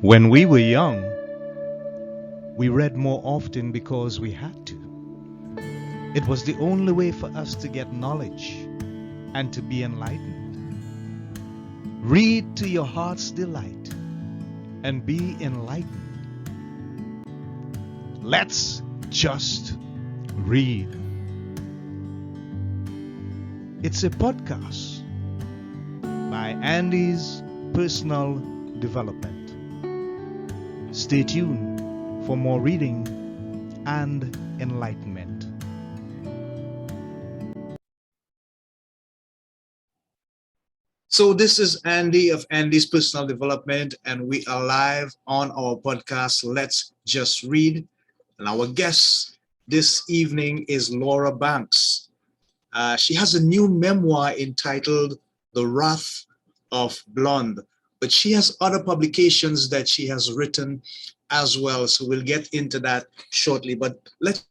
When we were young, we read more often because we had to. It was the only way for us to get knowledge and to be enlightened. Read to your heart's delight and be enlightened. Let's just read. It's a podcast by Andy's Personal Development. Stay tuned for more reading and enlightenment. So this is Andy of Andy's Personal Development, and we are live on our podcast, Let's Just Read. And our guest this evening is LauraBanks. She has a new memoir entitled TheWrathofBlonde, but she has other publications that she has written as well. So we'll get into that shortly, but let's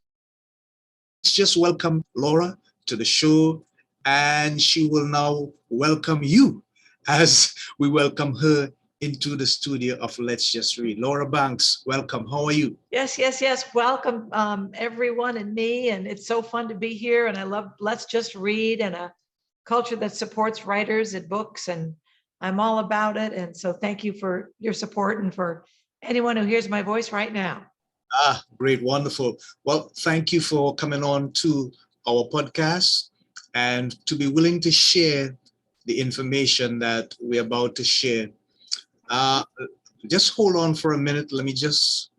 just welcome Laura to the show, and she will now welcome you as we welcome her into the studio of Let's Just Read. LauraBanks, welcome. How are you? Yes. Welcome, everyone and me. And it's so fun to be here. And I love Let's Just Read and a culture that supports writers and books. And I'm all about it. And so thank you for your support and for anyone who hears my voice right now. Great. Wonderful. Well, thank you for coming on to our podcast and to be willing to share the information that we're about to share. Just hold on for a minute. Let me just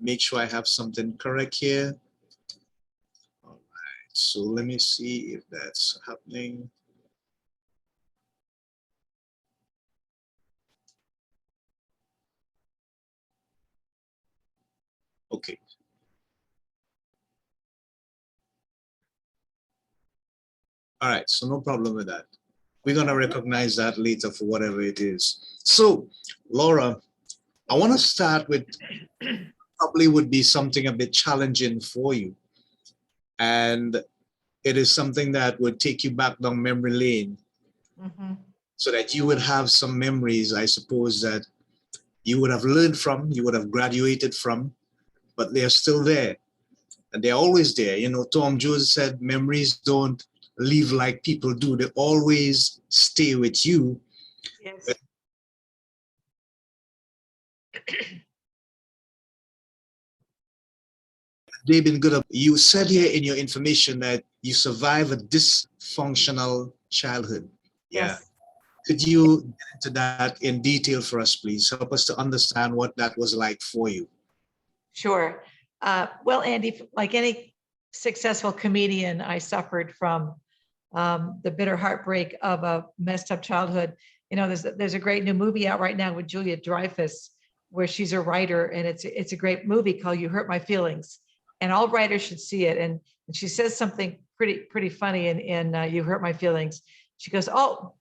make sure I have something correct here. All right, so let me see if that's happening. Okay. All right, so no problem with that. We're gonna recognize that later for whatever it is. So, Laura, I want to start with probably would be something a bit challenging for you. And it is something that would take you back down memory lane so that you would have some memories, I suppose, that you would have learned from, you would have graduated from, but they're still there. And they're always there. You know, Tom Jones said, memories don't leave like people do. They always stay with you. Yes. They've been good. You said here in your information that you survived a dysfunctional childhood. Yes. Could you get into that in detail for us, please? Help us to understand what that was like for you. Sure. Well, Andy, like any successful comedian, I suffered from the bitter heartbreak of a messed up childhood. You know, there's a great new movie out right now with Julia Dreyfus, where she's a writer, and it's a great movie called You Hurt My Feelings, and all writers should see it. And she says something pretty funny in You Hurt My Feelings. She goes, "Oh,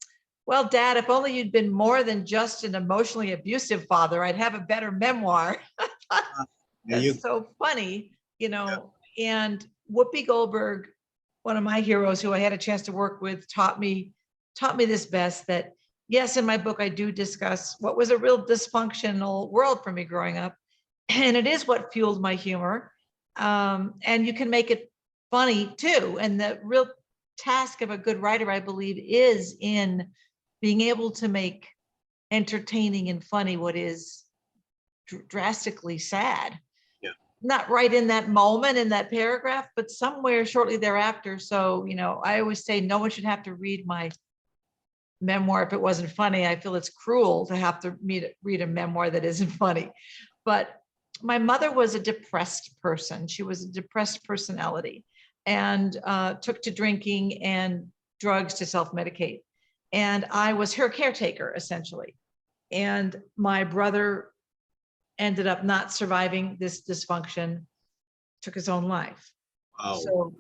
well, Dad, if only you'd been more than just an emotionally abusive father, I'd have a better memoir." That's so funny, you know. Yeah. And Whoopi Goldberg, one of my heroes who I had a chance to work with, taught me this best, that yes, in my book, I do discuss what was a real dysfunctional world for me growing up. And it is what fueled my humor. And you can make it funny too. And the real task of a good writer, I believe, is in being able to make entertaining and funny what is drastically sad. Not right in that moment, in that paragraph, but somewhere shortly thereafter. So, you know, I always say no one should have to read my memoir if it wasn't funny. I feel it's cruel to have to read a memoir that isn't funny. But my mother was a depressed person. She was a depressed personality, and took to drinking and drugs to self-medicate. And I was her caretaker, essentially. And my brother ended up not surviving this dysfunction, took his own life. Wow. So,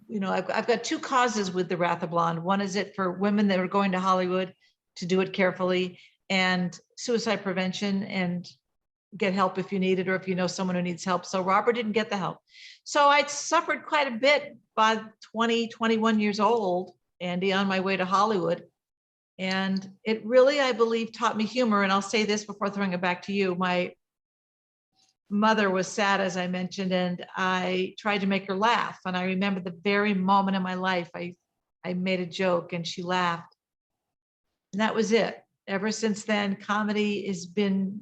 you know, I've got two causes with The Wrath of Blonde. One is it for women that are going to Hollywood to do it carefully, and suicide prevention, and get help if you need it, or if you know someone who needs help. So Robert didn't get the help. So I suffered quite a bit by 20, 21 years old, Andy, on my way to Hollywood. And it really, I believe, taught me humor. And I'll say this before throwing it back to you. My mother was sad, as I mentioned, and I tried to make her laugh. And I remember the very moment in my life, I made a joke and she laughed. And that was it. Ever since then, comedy has been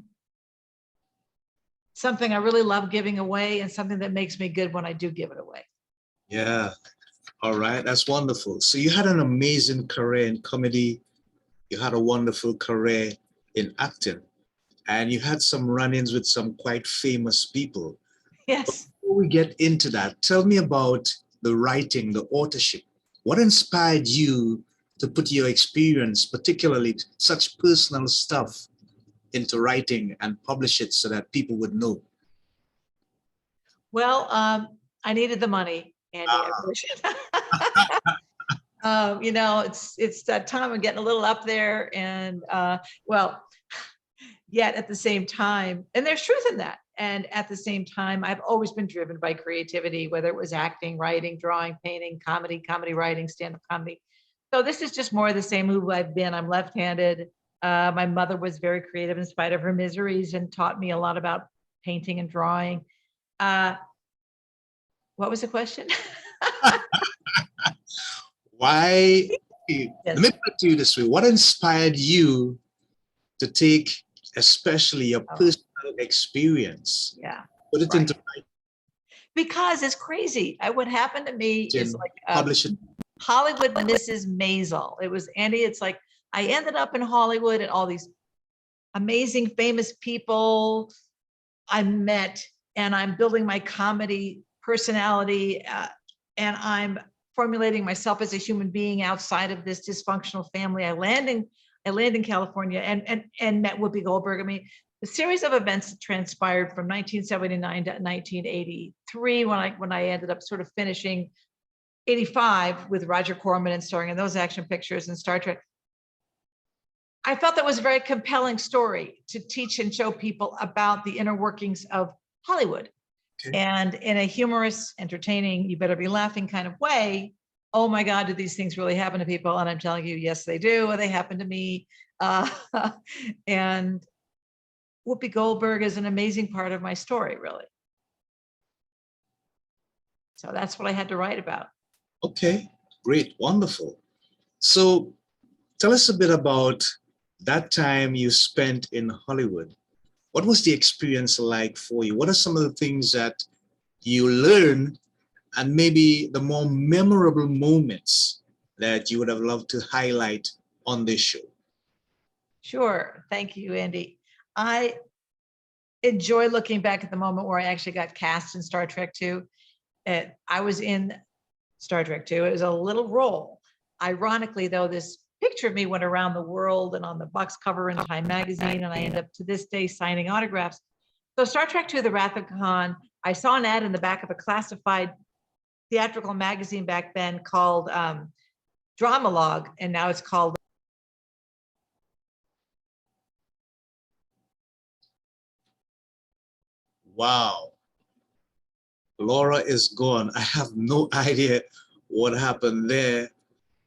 something I really love giving away and something that makes me good when I do give it away. Yeah. All right. That's wonderful. So you had an amazing career in comedy. You had a wonderful career in acting, and you had some run-ins with some quite famous people. Yes. Before we get into that, tell me about the writing, the authorship. What inspired you to put your experience, particularly such personal stuff, into writing and publish it so that people would know? Well, I needed the money, Andy. I really should. You know, it's that time of getting a little up there, and well, yet at the same time, and there's truth in that. And at the same time, I've always been driven by creativity, whether it was acting, writing, drawing, painting, comedy writing, stand-up comedy. So this is just more of the same who I've been. I'm left-handed. My mother was very creative in spite of her miseries and taught me a lot about painting and drawing. What was the question? Why? Yes. Let me put it to you this way. What inspired you to take especially your personal experience, put it into writing? Because it's crazy. What happened to me is like publish it. Hollywood Mrs. Maisel. It was Andy. It's like I ended up in Hollywood and all these amazing, famous people I met, and I'm building my comedy personality, and I'm formulating myself as a human being outside of this dysfunctional family. I land in California and met Whoopi Goldberg. I mean, the series of events that transpired from 1979 to 1983, when I ended up sort of finishing 85 with Roger Corman and starring in those action pictures and Star Trek. I felt that was a very compelling story to teach and show people about the inner workings of Hollywood. Okay. And in a humorous, entertaining, you better be laughing kind of way. Oh my God, do these things really happen to people? And I'm telling you, yes, they do. They happen to me. And Whoopi Goldberg is an amazing part of my story, really. So that's what I had to write about. Okay, great, wonderful. So tell us a bit about that time you spent in Hollywood. What was the experience like for you? What are some of the things that you learned, and maybe the more memorable moments that you would have loved to highlight on this show? Sure. Thank you, Andy. I enjoy looking back at the moment where I actually got cast in Star Trek II. I was in Star Trek II. It was a little role. Ironically, though, this picture of me went around the world and on the box cover in Time magazine, and I end up to this day signing autographs. So Star Trek II, The Wrath of Khan, I saw an ad in the back of a classified theatrical magazine back then called Dramalog, and now it's called Wow. Laura is gone. I have no idea what happened there.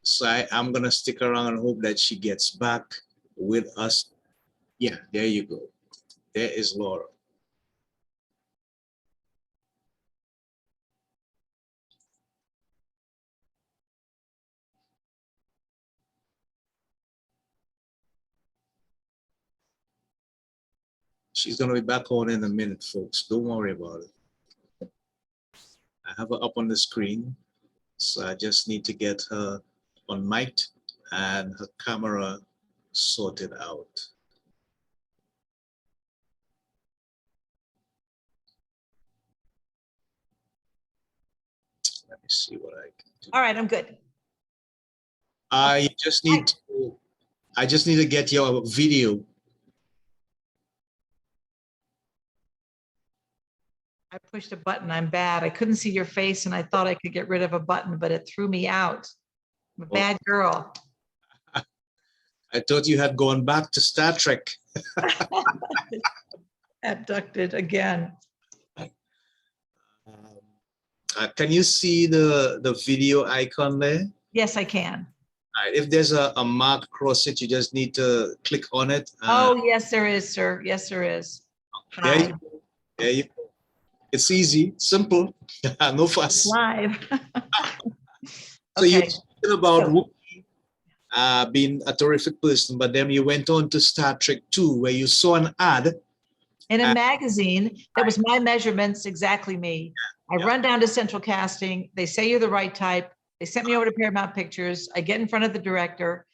So I'm going to stick around and hope that she gets back with us. Yeah, there you go. There is Laura. She's going to be back on in a minute, folks. Don't worry about it. I have her up on the screen. So I just need to get her on mic and her camera sorted out. Let me see what I can do. All right, I'm good. I just need to get your video. I pushed a button. I'm bad. I couldn't see your face, and I thought I could get rid of a button, but it threw me out. I'm a bad girl. I thought you had gone back to Star Trek. Abducted again. Can you see the video icon there? Yes, I can. If there's a mark across it, you just need to click on it. Oh, yes, there is, sir. Yes, there is. There Hi. you go. There you go. It's easy, simple, no fuss. Live. So you Okay. talking about So- Whoopi being a terrific person, but then you went on to Star Trek 2, where you saw an ad. In a magazine that was my measurements, exactly me. I Yeah. run down to central casting. They say you're the right type. They sent me over to Paramount Pictures. I get in front of the director.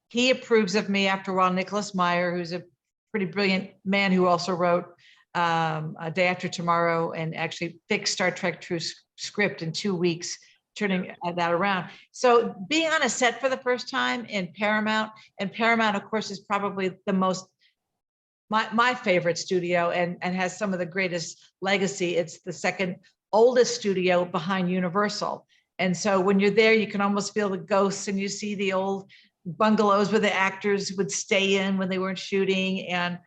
He approves of me after a while. Nicholas Meyer, who's a pretty brilliant man who also wrote A Day After Tomorrow and actually fixed Star Trek True script in 2 weeks, turning that around. So being on a set for the first time in Paramount, and Paramount, of course, is probably the most my favorite studio and has some of the greatest legacy. It's the second oldest studio behind Universal. And so when you're there, you can almost feel the ghosts and you see the old bungalows where the actors would stay in when they weren't shooting. And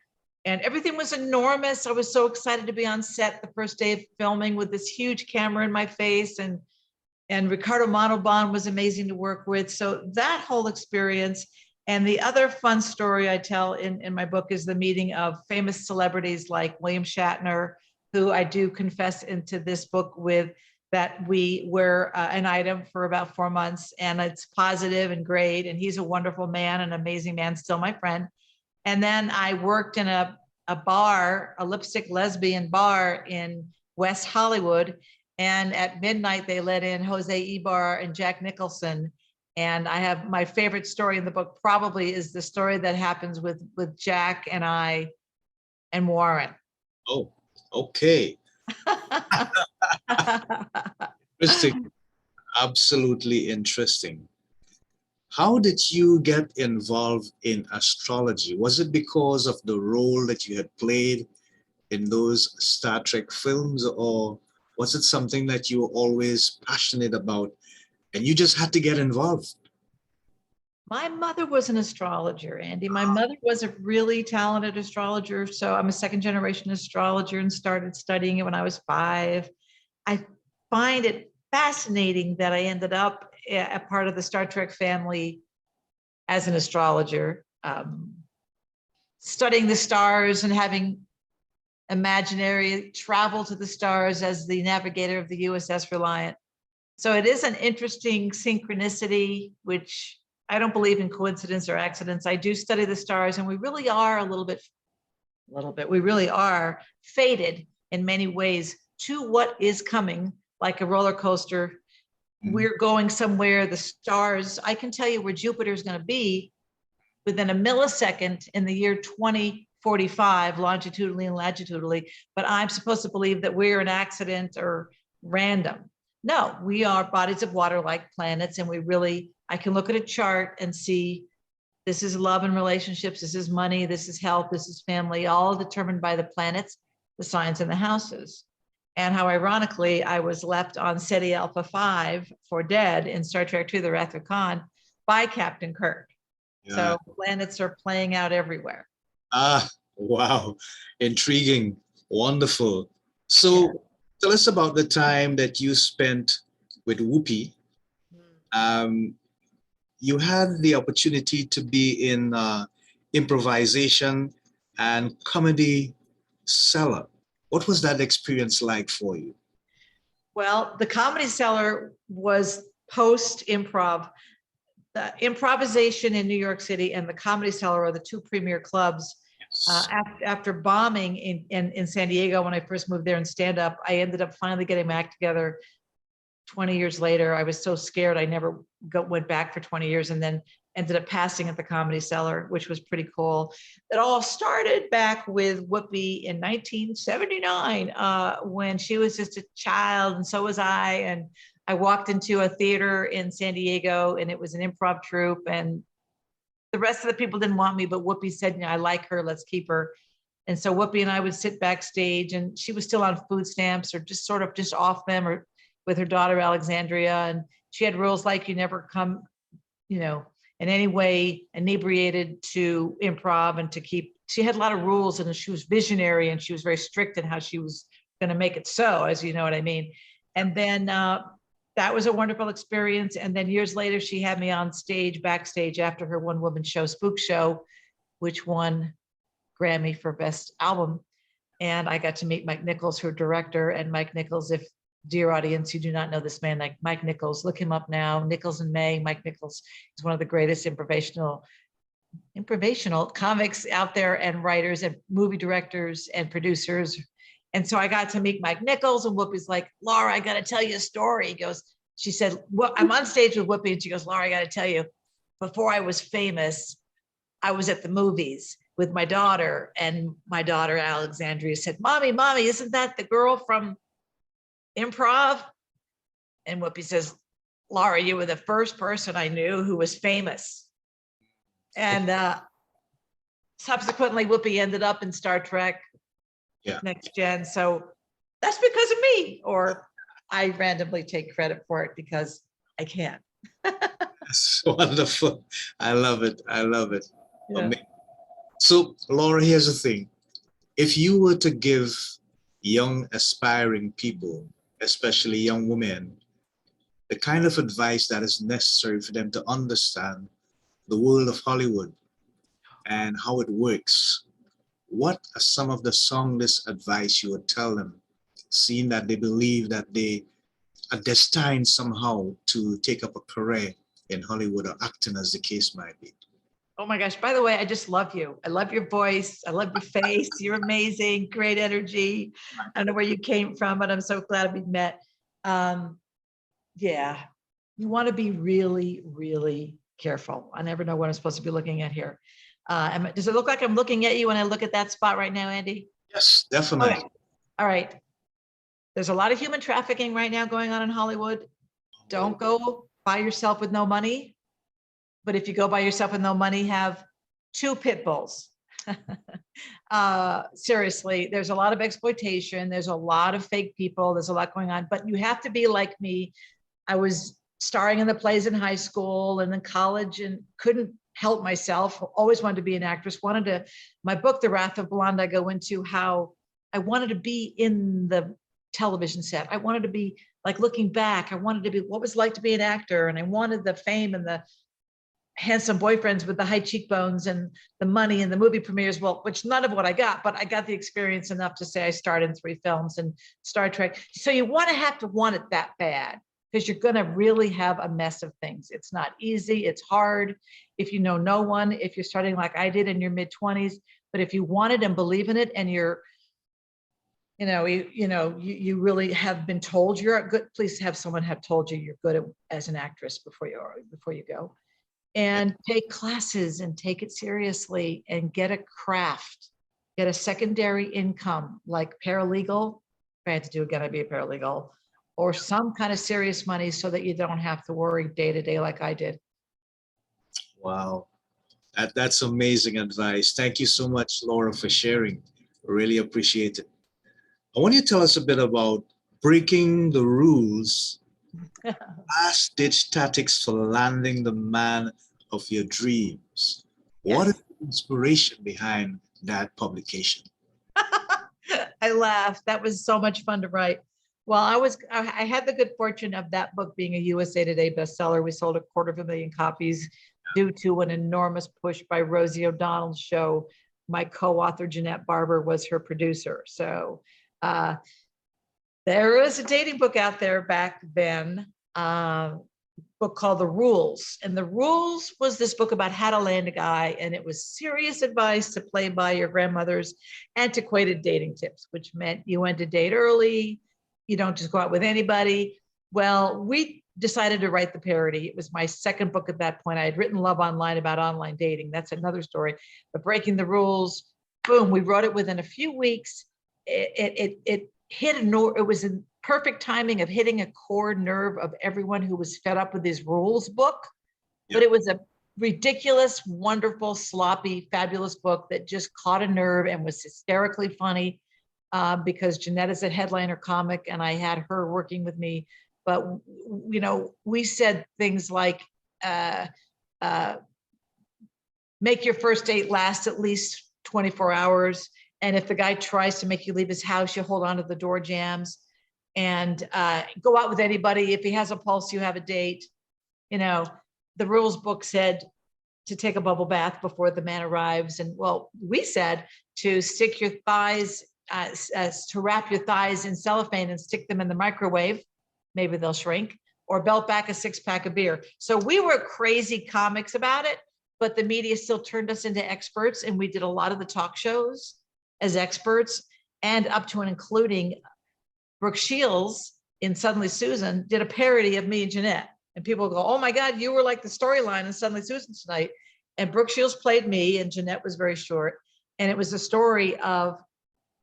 everything was enormous. I was so excited to be on set the first day of filming with this huge camera in my face. And Ricardo Montalban was amazing to work with. So that whole experience. And the other fun story I tell in my book is the meeting of famous celebrities like William Shatner, who I do confess into this book with, that we were an item for about 4 months, and it's positive and great. And he's a wonderful man, an amazing man, still my friend. And then I worked in a bar, a lipstick lesbian bar in West Hollywood. And at midnight, they let in Jose Ibar and Jack Nicholson. And I have my favorite story in the book probably is the story that happens with Jack and I and Warren. Oh, okay. Interesting. Absolutely interesting. How did you get involved in astrology? Was it because of the role that you had played in those Star Trek films, or was it something that you were always passionate about and you just had to get involved? My mother was an astrologer, Andy. My mother was a really talented astrologer. So I'm a second generation astrologer and started studying it when I was 5. I find it fascinating that I ended up a part of the Star Trek family as an astrologer, studying the stars and having imaginary travel to the stars as the navigator of the USS Reliant. So it is an interesting synchronicity, which I don't believe in coincidence or accidents. I do study the stars, and we really are a little bit, we really are fated in many ways to what is coming, like a roller coaster. We're going somewhere, the stars, I can tell you where Jupiter is going to be within a millisecond in the year 2045, longitudinally and latitudinally, but I'm supposed to believe that we're an accident or random. No, we are bodies of water like planets, and we really, I can look at a chart and see this is love and relationships, this is money, this is health, this is family, all determined by the planets, the signs, and the houses. And how ironically, I was left on Ceti Alpha 5 for dead in Star Trek II, The Wrath of Khan by Captain Kirk. Yeah. So planets are playing out everywhere. Ah, wow. Intriguing. Wonderful. So tell us about the time that you spent with Whoopi. You had the opportunity to be in improvisation and comedy cellar. What was that experience like for you? Well, the Comedy Cellar was post-improv. The Improvisation in New York City and the Comedy Cellar are the 2 premier clubs. Yes. After bombing in San Diego, when I first moved there in stand-up, I ended up finally getting my act together 20 years later. I was so scared I never went back for 20 years, and then ended up passing at the Comedy Cellar, which was pretty cool. It all started back with Whoopi in 1979 when she was just a child, and so was I. And I walked into a theater in San Diego, and it was an improv troupe, and the rest of the people didn't want me, but Whoopi said, I like her, let's keep her. And so Whoopi and I would sit backstage, and she was still on food stamps or just sort of just off them, or with her daughter Alexandria. And she had rules like you never come, in any way inebriated to improv, and to keep, she had a lot of rules, and she was visionary, and she was very strict in how she was going to make it so, as you know what I mean. And then that was a wonderful experience. And then years later, she had me on stage, backstage after her one-woman show, Spook Show, which won Grammy for Best Album. And I got to meet Mike Nichols, her director. And Mike Nichols, if dear audience, you do not know this man, like Mike Nichols, look him up now. Nichols and May. Mike Nichols is one of the greatest improvisational comics out there, and writers and movie directors and producers. And so I got to meet Mike Nichols, and Whoopi's like, Laura, I got to tell you a story. He goes, she said, well, I'm on stage with Whoopi, and she goes, Laura, I got to tell you, before I was famous, I was at the movies with my daughter, and my daughter, Alexandria, said, Mommy, isn't that the girl from Improv? And Whoopi says, Laura, you were the first person I knew who was famous. And subsequently, Whoopi ended up in Star Trek, Next Gen. So that's because of me, or I randomly take credit for it because I can. That's wonderful. I love it. I love it. Yeah. So, Laura, here's the thing. If you were to give young aspiring people, especially young women, the kind of advice that is necessary for them to understand the world of Hollywood and how it works, what are some of the soundest advice you would tell them, seeing that they believe that they are destined somehow to take up a career in Hollywood or acting, as the case might be? Oh my gosh, by the way, I just love you. I love your voice. I love your face. You're amazing, great energy. I don't know where you came from, but I'm so glad we met. Yeah, you want to be really, really careful. I never know what I'm supposed to be looking at here. Does it look like I'm looking at you when I look at that spot right now, Andy? Yes, definitely. Okay. All right. There's a lot of human trafficking right now going on in Hollywood. Don't go by yourself with no money. But if you go by yourself with no money, have 2 pit bulls. Seriously, there's a lot of exploitation. There's a lot of fake people. There's a lot going on, but you have to be like me. I was starring in the plays in high school and in college and couldn't help myself. Always wanted to be an actress. My book, The Wrath of Blonde, I go into how I wanted to be in the television set. I wanted to be like looking back. I wanted to be what it was like to be an actor. And I wanted the fame and the handsome boyfriends with the high cheekbones and the money and the movie premieres, well, which none of what I got, but I got the experience enough to say I starred in 3 films and Star Trek. So you have to want it that bad, because you're going to really have a mess of things. It's not easy. It's hard. If you know no one, if you're starting like I did in your mid-20s, but if you want it and believe in it, and you're, you really have been told you're good, please have someone have told you you're good as an actress before you go. And take classes and take it seriously and get a craft, get a secondary income like paralegal. If I had to do again, I'd be a paralegal, or some kind of serious money so that you don't have to worry day to day like I did. Wow, that's amazing advice. Thank you so much, Laura, for sharing. Really appreciate it. I want you to tell us a bit about Breaking the Rules, Last-Ditch Tactics for Landing the Man of Your Dreams. What is the inspiration behind that publication? I laughed. That was so much fun to write. Well, I had the good fortune of that book being a USA Today bestseller. We sold 250,000 copies due to an enormous push by Rosie O'Donnell's show. My co-author, Janette Barber, was her producer. So there was a dating book out there back then, book called The Rules. And The Rules was this book about how to land a guy. And it was serious advice to play by your grandmother's antiquated dating tips, which meant you went to date early. You don't just go out with anybody. Well, we decided to write the parody. It was my second book at that point. I had written Love Online about online dating. That's another story. But Breaking the Rules, boom, we wrote it within a few weeks. It was in perfect timing of hitting a core nerve of everyone who was fed up with his rules book. But it was a ridiculous, wonderful, sloppy, fabulous book that just caught a nerve and was hysterically funny because Janette is a headliner comic and I had her working with me. But, we said things like, make your first date last at least 24 hours. And if the guy tries to make you leave his house, you hold on to the door jambs. and go out with anybody. If he has a pulse, you have a date. You know, the rules book said to take a bubble bath before the man arrives. And well, we said to stick your thighs, to wrap your thighs in cellophane and stick them in the microwave. Maybe they'll shrink, or belt back a 6-pack of beer. So we were crazy comics about it, but the media still turned us into experts. And we did a lot of the talk shows as experts, and up to and including Brooke Shields in Suddenly Susan did a parody of me and Janette. And people go, oh my God, you were like the storyline in Suddenly Susan tonight. And Brooke Shields played me, and Janette was very short. And it was the story of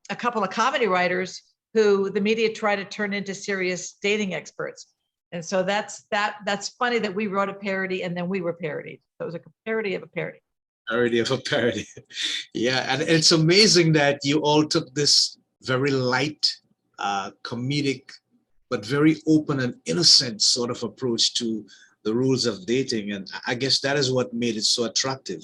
a couple of comedy writers who the media tried to turn into serious dating experts. And so that's funny that we wrote a parody and then we were parodied. So it was a parody of a parody. Parody of a parody. Yeah, and it's amazing that you all took this very light, comedic, but very open and innocent sort of approach to the rules of dating. And I guess that is what made it so attractive.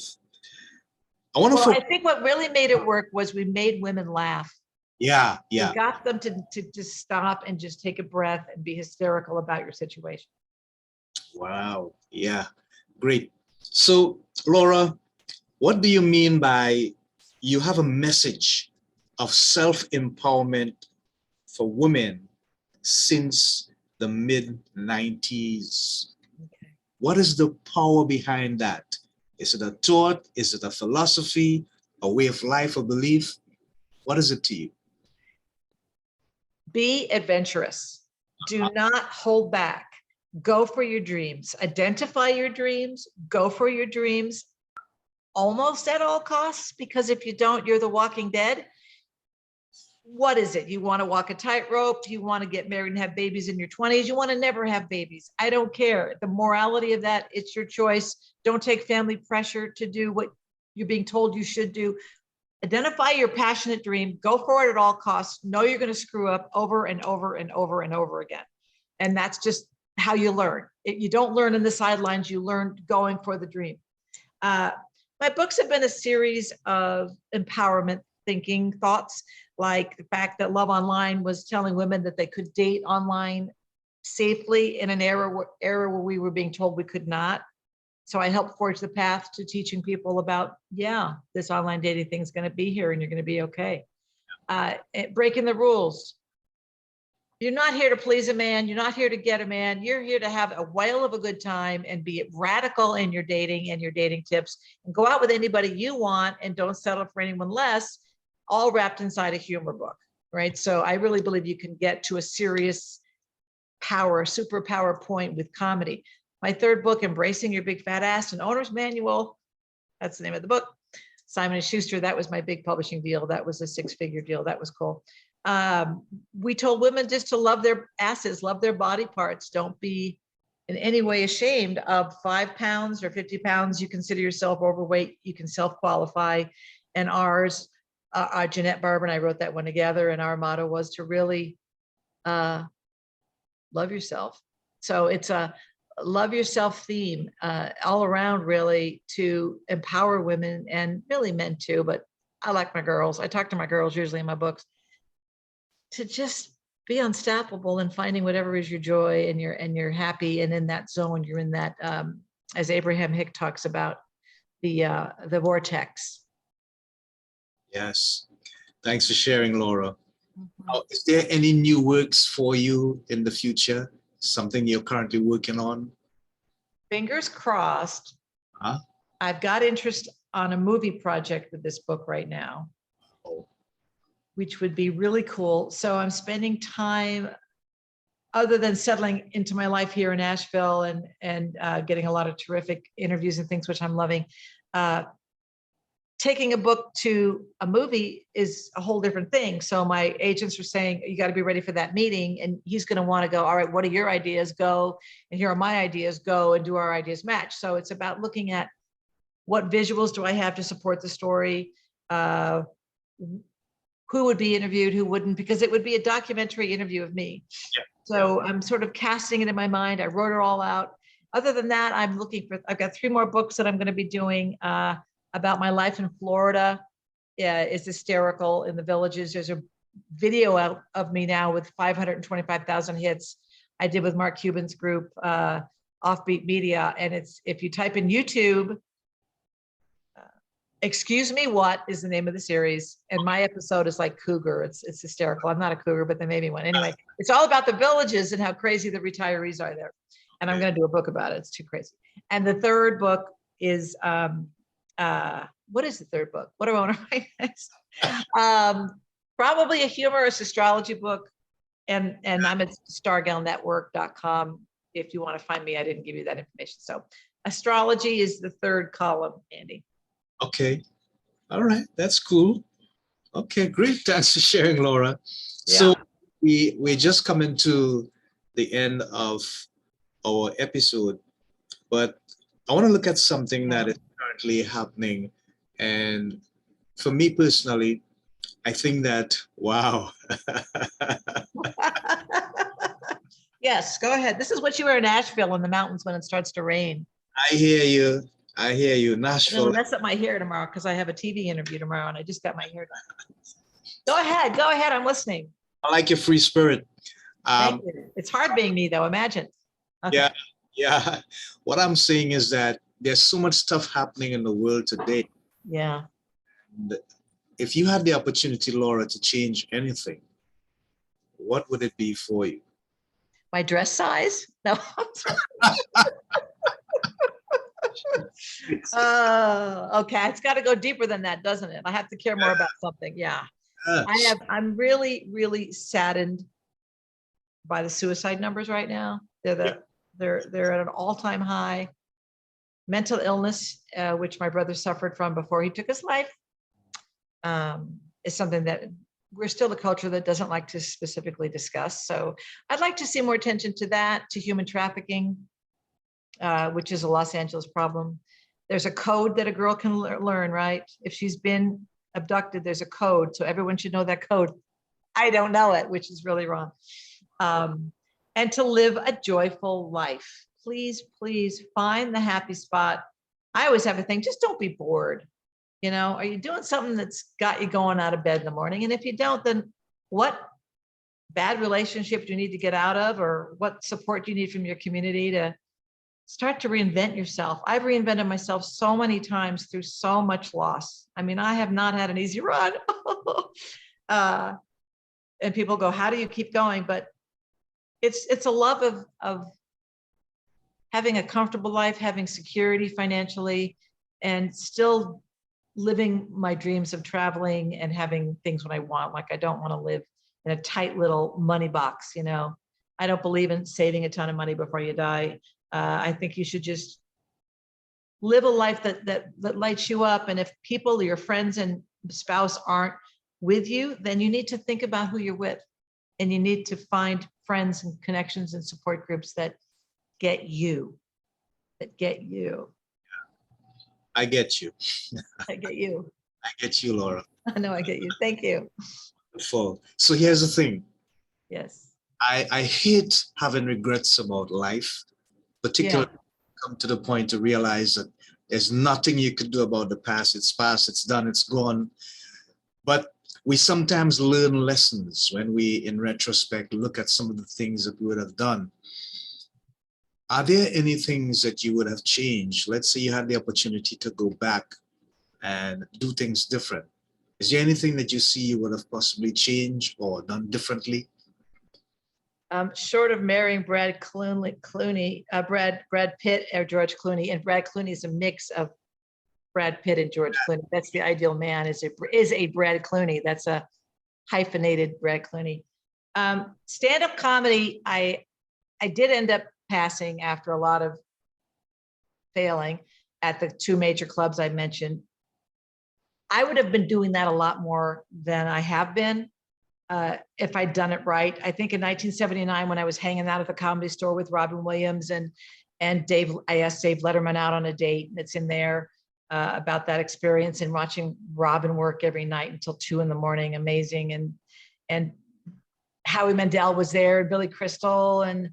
I think what really made it work was we made women laugh. Yeah. We got them to just stop and just take a breath and be hysterical about your situation. Wow. Yeah. Great. So, Laura, what do you mean by you have a message of self-empowerment for women since the mid-90s? Okay. What is the power behind that? Is it a thought? Is it a philosophy, a way of life, a belief? What is it to you? Be adventurous. Do not hold back. Go for your dreams. Identify your dreams. Go for your dreams almost at all costs, because if you don't, you're the Walking Dead. What is it? You want to walk a tightrope? You want to get married and have babies in your 20s? You want to never have babies? I don't care. The morality of that, it's your choice. Don't take family pressure to do what you're being told you should do. Identify your passionate dream. Go for it at all costs. Know you're going to screw up over and over and over and over again. And that's just how you learn. You don't learn in the sidelines. You learn going for the dream. My books have been a series of empowerment thinking thoughts, like the fact that Love Online was telling women that they could date online safely in an era where we were being told we could not. So I helped forge the path to teaching people about, yeah, this online dating thing is going to be here and you're going to be okay. Breaking the rules. You're not here to please a man. You're not here to get a man. You're here to have a whale of a good time and be radical in your dating and your dating tips, and go out with anybody you want and don't settle for anyone less, all wrapped inside a humor book, right? So I really believe you can get to a serious power, superpower point with comedy. My third book, Embracing Your Big Fat Ass, an Owner's Manual. That's the name of the book. Simon and Schuster, that was my big publishing deal. That was a 6-figure deal. That was cool. We told women just to love their asses, love their body parts. Don't be in any way ashamed of 5 pounds or 50 pounds. You consider yourself overweight, you can self-qualify. And ours, Janette Barber and I wrote that one together, and our motto was to really love yourself. So it's a love yourself theme all around, really, to empower women and really men too. But I like my girls. I talk to my girls usually in my books, to just be unstoppable and finding whatever is your joy, and you're happy, and in that zone, you're in that, as Abraham Hicks talks about, the vortex. Yes. Thanks for sharing, Laura. Is there any new works for you in the future? Something you're currently working on? Fingers crossed. I've got interest on a movie project with this book right now, which would be really cool. So I'm spending time, other than settling into my life here in Nashville and getting a lot of terrific interviews and things, which I'm loving. Taking a book to a movie is a whole different thing. So my agents are saying, you got to be ready for that meeting. And he's going to want to go, all right, what are your ideas? Go. And here are my ideas. Go, and do our ideas match? So it's about looking at what visuals do I have to support the story? Who would be interviewed, who wouldn't, because it would be a documentary interview of me. Yeah. So I'm sort of casting it in my mind. I wrote it all out. Other than that, I've got 3 more books that I'm going to be doing about my life in Florida. Yeah, it's hysterical in the villages. There's a video out of me now with 525,000 hits. I did with Mark Cuban's group, Offbeat Media. And it's, if you type in YouTube, Excuse Me What is the name of the series. And my episode is like cougar. It's hysterical. I'm not a cougar, but they made me one. Anyway, it's all about the villages and how crazy the retirees are there. And I'm going to do a book about it. It's too crazy. And the third book is, what is the third book? What do I want to write next? Probably a humorous astrology book. And I'm at stargalnetwork.com. If you want to find me, I didn't give you that information. So astrology is the third column, Andy. Okay. All right. That's cool. Okay, great. Thanks for sharing, Laura. Yeah. So we're just coming to the end of our episode, but I want to look at something that is currently happening. And for me personally, I think that, wow. Yes, go ahead. This is what you wear in Nashville in the mountains when it starts to rain. I hear you. I hear you. Nashville. I'm gonna mess up my hair tomorrow because I have a TV interview tomorrow and I just got my hair done. Go ahead. Go ahead. I'm listening. I like your free spirit. Thank you. It's hard being me though. Imagine. Okay. Yeah. What I'm saying is that there's so much stuff happening in the world today. Yeah. And if you had the opportunity, Laura, to change anything, what would it be for you? My dress size? No. Okay. It's got to go deeper than that, doesn't it? I have to care more about something. Yeah. I'm really, really saddened by the suicide numbers right now. They're at an all-time high. Mental illness, which my brother suffered from before he took his life, is something that we're still a culture that doesn't like to specifically discuss. So I'd like to see more attention to that, to human trafficking, which is a Los Angeles problem. There's a code that a girl can learn, right? If she's been abducted, there's a code. So everyone should know that code. I don't know it, which is really wrong. And to live a joyful life. Please, please find the happy spot. I always have a thing, just don't be bored. You know, are you doing something that's got you going out of bed in the morning? And if you don't, then what bad relationship do you need to get out of, or what support do you need from your community to start to reinvent yourself? I've reinvented myself so many times through so much loss. I mean, I have not had an easy run. And people go, how do you keep going? But it's a love of having a comfortable life, having security financially, and still living my dreams of traveling and having things when I want. Like, I don't want to live in a tight little money box, you know. I don't believe in saving a ton of money before you die. I think you should just live a life that lights you up. And if people, your friends and spouse aren't with you, then you need to think about who you're with. And you need to find friends and connections and support groups that get you, I get you. I get you. I get you, Laura. I know I get you. Thank you. Wonderful. So here's the thing. Yes. I hate having regrets about life, particularly come to the point to realize that there's nothing you could do about the past. It's past, it's done, it's gone. But we sometimes learn lessons when we, in retrospect, look at some of the things that we would have done. Are there any things that you would have changed? Let's say you had the opportunity to go back and do things different. Is there anything that you see you would have possibly changed or done differently? Short of marrying Brad Pitt or George Clooney, and Brad Clooney is a mix of Brad Pitt and George Clooney. That's the ideal man, is a Brad Clooney. That's a hyphenated Brad Clooney. Stand-up comedy, I did end up passing after a lot of failing at the two major clubs I mentioned. I would have been doing that a lot more than I have been if I'd done it right. I think in 1979, when I was hanging out at the Comedy Store with Robin Williams and Dave, I asked Dave Letterman out on a date, and it's in there about that experience and watching Robin work every night until 2 in the morning. Amazing. And Howie Mandel was there, and Billy Crystal, and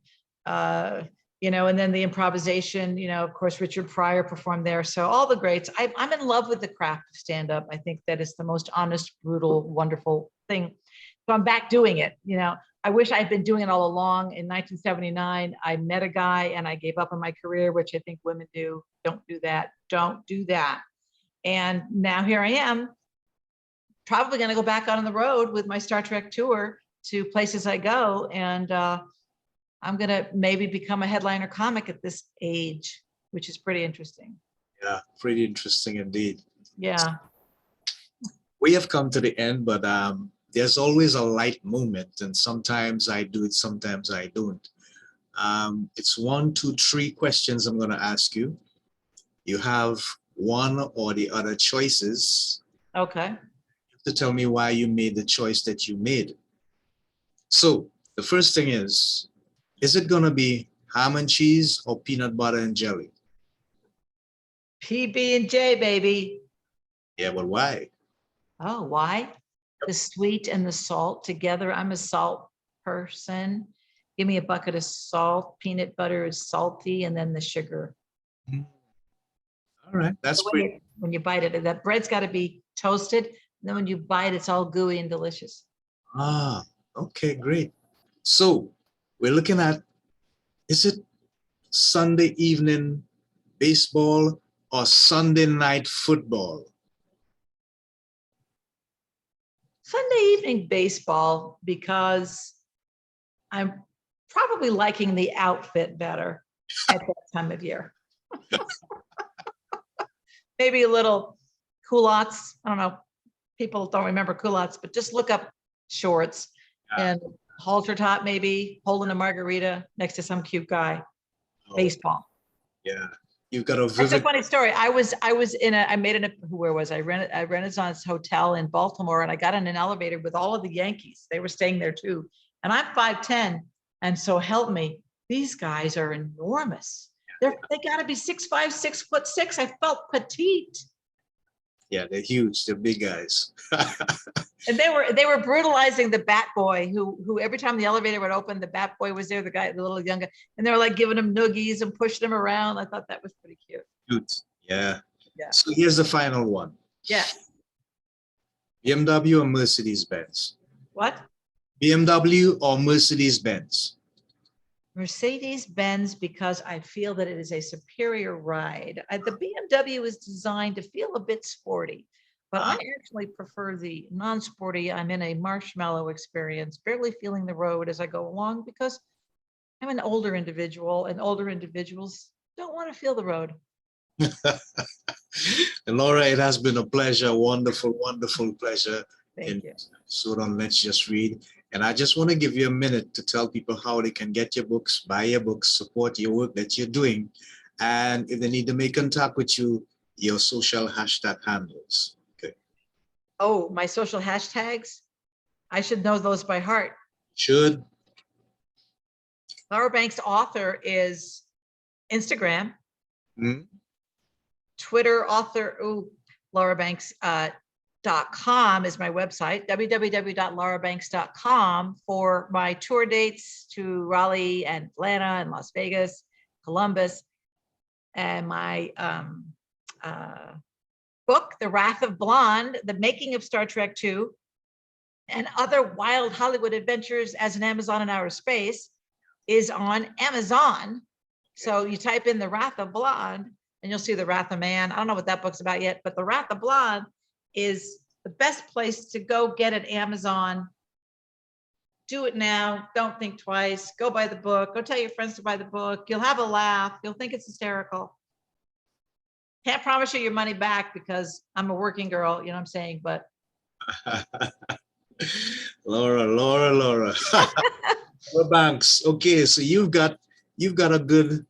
you know, and then the improvisation, you know, of course, Richard Pryor performed there. So all the greats. I'm in love with the craft of stand-up. I think that it's the most honest, brutal, wonderful thing. So I'm back doing it. You know, I wish I'd been doing it all along. In 1979, I met a guy and I gave up on my career, which I think women do. Don't do that. Don't do that. And now here I am, probably going to go back on the road with my Star Trek tour to places I go. And I'm going to maybe become a headliner comic at this age, which is pretty interesting. Yeah, pretty interesting indeed. Yeah. We have come to the end, but there's always a light moment, and sometimes I do it, sometimes I don't. It's 1, 2, 3 questions I'm going to ask you. You have one or the other choices. Okay. You have to tell me why you made the choice that you made. So the first thing is it going to be ham and cheese or peanut butter and jelly? PB&J, baby. Yeah, but why? Oh, why? The sweet and the salt together. I'm a salt person. Give me a bucket of salt. Peanut butter is salty, and then the sugar. All right, that's So great. when you bite it, that bread's got to be toasted. And then when you bite, it's all gooey and delicious. Ah, okay, great. So we're looking at, is it Sunday evening baseball or Sunday night football? Sunday evening baseball, because I'm probably liking the outfit better at that time of year. Maybe a little culottes. I don't know. People don't remember culottes, but just look up shorts and halter top, maybe holding a margarita next to some cute guy. Oh, baseball. yeah, you've got a That's a vivid. funny story. I made it. Where was I? A Renaissance hotel in Baltimore, and I got in an elevator with all of the Yankees. They were staying there too, and I'm 5'10", and so help me, these guys are enormous. They got to be 6'5", 6'6". I felt petite. Yeah, they're huge. They're big guys. And they were brutalizing the bat boy, who every time the elevator would open, the bat boy was there, the little young guy, and they were like giving him noogies and pushing him around. I thought that was pretty cute. Cute. Yeah. Yeah. So here's the final one. Yeah. BMW or Mercedes-Benz? What? BMW or Mercedes-Benz? Mercedes-Benz, because I feel that it is a superior ride. The BMW is designed to feel a bit sporty, but I actually prefer the non-sporty. I'm in a marshmallow experience, barely feeling the road as I go along, because I'm an older individual, and older individuals don't want to feel the road. Laura, it has been a pleasure, wonderful, wonderful pleasure. Thank you. So on Let's Just Read. And I just want to give you a minute to tell people how they can get your books, buy your books, support your work that you're doing. And if they need to make contact with you, your social hashtag handles. Okay. Oh, my social hashtags? I should know those by heart. Should. LauraBanks author is Instagram. Hmm? Twitter author, LauraBanks.com is my website, www.laurabanks.com, for my tour dates to Raleigh and Atlanta and Las Vegas, Columbus, and my book, The Wrath of Blonde, The Making of Star Trek II, and Other Wild Hollywood Adventures as an Amazon in Outer Space, is on Amazon. So you type in The Wrath of Blonde, and you'll see The Wrath of Man. I don't know what that book's about yet, but The Wrath of Blonde is the best place to go get at Amazon. Do it now. Don't think twice. Go buy the book. Go tell your friends to buy the book. You'll have a laugh. You'll think it's hysterical. Can't promise you your money back because I'm a working girl, you know what I'm saying? But Laura. LauraBanks. Okay, so you've got a good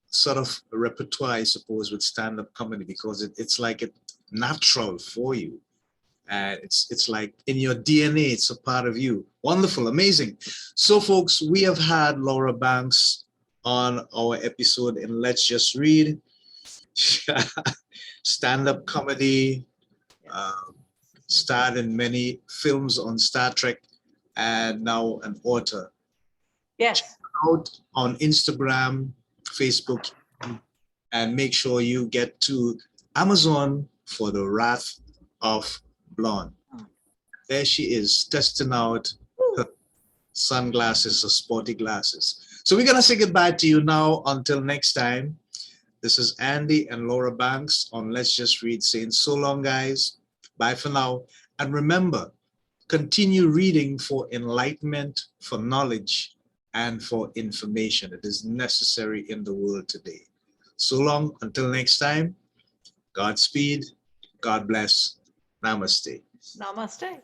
sort of repertoire, I suppose, with stand-up comedy, because it's like a natural for you. It's like in your DNA, it's a part of you. Wonderful, amazing. So folks, we have had LauraBanks on our episode in Let's Just Read. Stand-up comedy, starred in many films on Star Trek, and now an author. yes. Check out on Instagram, Facebook, and make sure you get to Amazon for The Wrath of Blonde. There she is, testing out her sunglasses or sporty glasses. So we're going to say goodbye to you now until next time. This is Andy and LauraBanks on Let's Just Read saying so long, guys. Bye for now. And remember, continue reading for enlightenment, for knowledge, and for information. It is necessary in the world today. So long, until next time. Godspeed. God bless. Namaste. Namaste.